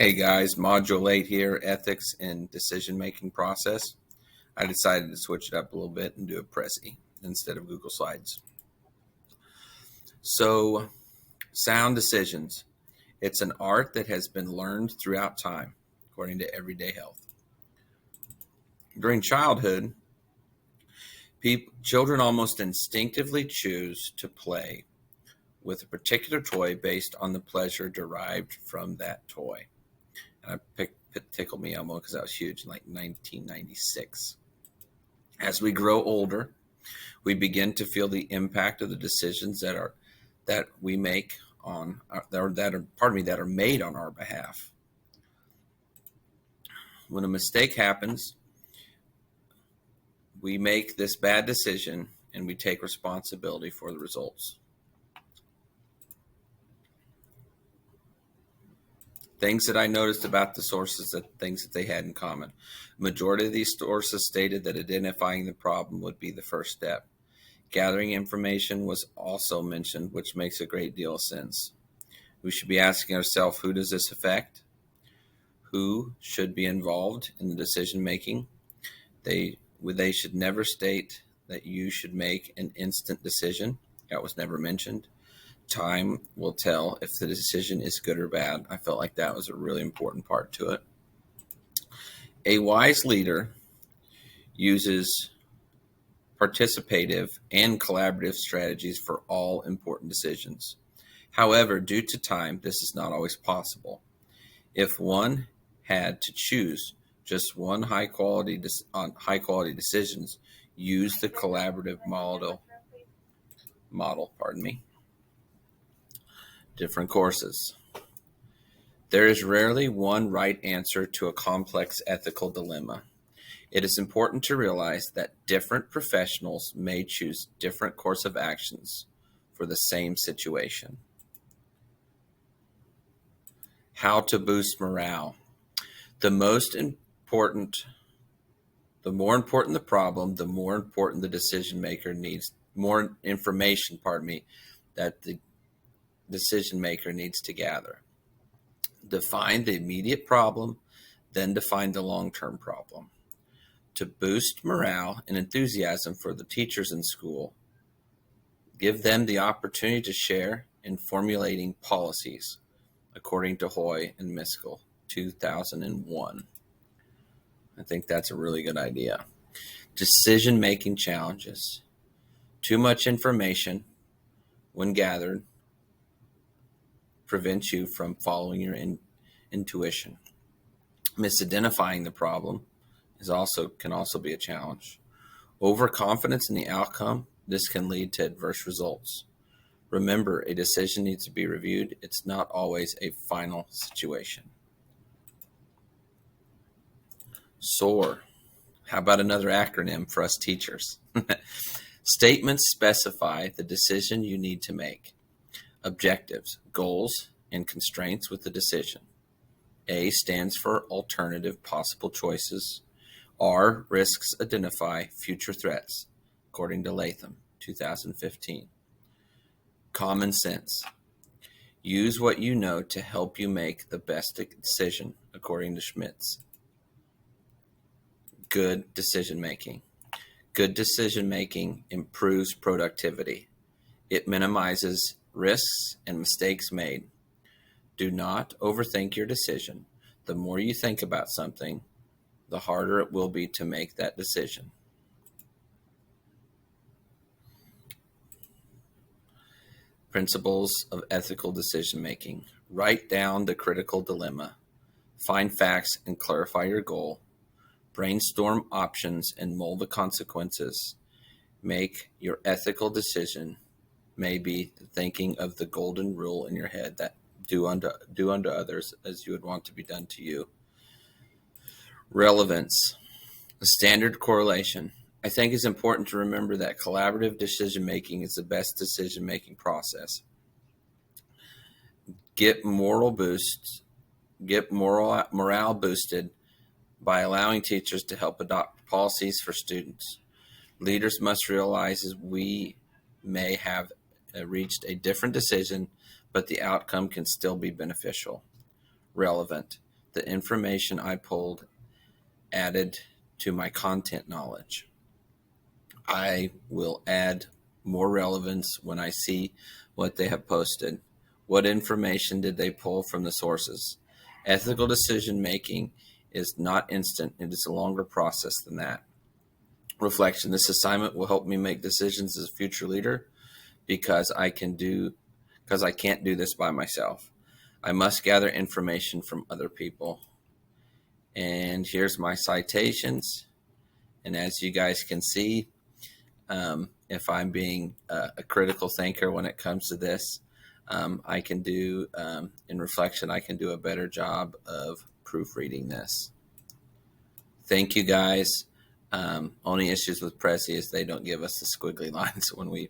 Hey guys, Module 8 here, Ethics and Decision Making Process. I decided to switch it up a little bit and do a Prezi instead of Google Slides. So, sound decisions. It's an art that has been learned throughout time, according to Everyday Health. During childhood, children almost instinctively choose to play with a particular toy based on the pleasure derived from that toy. And I picked Tickle Me Elmo because that was huge in like 1996. As we grow older, we begin to feel the impact of the decisions that we make that are made on our behalf. When a mistake happens, we make this bad decision and we take responsibility for the results. Things that I noticed about the sources, things that they had in common. Majority of these sources stated that identifying the problem would be the first step. Gathering information was also mentioned, which makes a great deal of sense. We should be asking ourselves, who does this affect? Who should be involved in the decision making? They should never state that you should make an instant decision. That was never mentioned. Time will tell if the decision is good or bad. I felt like that was a really important part to it. A wise leader uses participative and collaborative strategies for all important decisions. However, due to time, this is not always possible. If one had to choose just one high quality decisions, use the collaborative model. Different courses. There is rarely one right answer to a complex ethical dilemma. It is important to realize that different professionals may choose different course of actions for the same situation. How to boost morale. The more important the problem, the more important the decision maker needs, more information, that the decision maker needs to gather. Define the immediate problem, then define the long-term problem. To boost morale and enthusiasm for the teachers in school, give them the opportunity to share in formulating policies, according to Hoy and Miskell, 2001. I think that's a really good idea. Decision-making challenges. Too much information, when gathered, prevents you from following your intuition. Misidentifying the problem can also be a challenge. Overconfidence in the outcome, this can lead to adverse results. Remember, a decision needs to be reviewed. It's not always a final situation. SOAR. How about another acronym for us teachers? Statements specify the decision you need to make. Objectives, goals, and constraints with the decision. A stands for alternative possible choices. R, risks identify future threats, according to Latham, 2015. Common sense. Use what you know to help you make the best decision, according to Schmitz. Good decision making. Good decision making improves productivity. It minimizes risks and mistakes made. Do not overthink your decision. The more you think about something, the harder it will be to make that decision. Principles of ethical decision making. Write down the critical dilemma. Find facts and clarify your goal. Brainstorm options and mold the consequences. Make your ethical decision. Maybe thinking of the golden rule in your head that do unto others as you would want to be done to you. Relevance. A standard correlation. I think it's important to remember that collaborative decision making is the best decision making process. Get morale boosted by allowing teachers to help adopt policies for students. Leaders must realize we may have reached a different decision, but the outcome can still be beneficial. Relevant. the information I pulled added to my content knowledge. I will add more relevance when I see what they have posted. What information did they pull from the sources? Ethical decision making is not instant, it is a longer process than that. Reflection. This assignment will help me make decisions as a future leader because I can't do this by myself. I must gather information from other people. And here's my citations. And as you guys can see, if I'm being a critical thinker when it comes to this, I can do, in reflection, I can do a better job of proofreading this. Thank you, guys. Only issues with Prezi is they don't give us the squiggly lines when we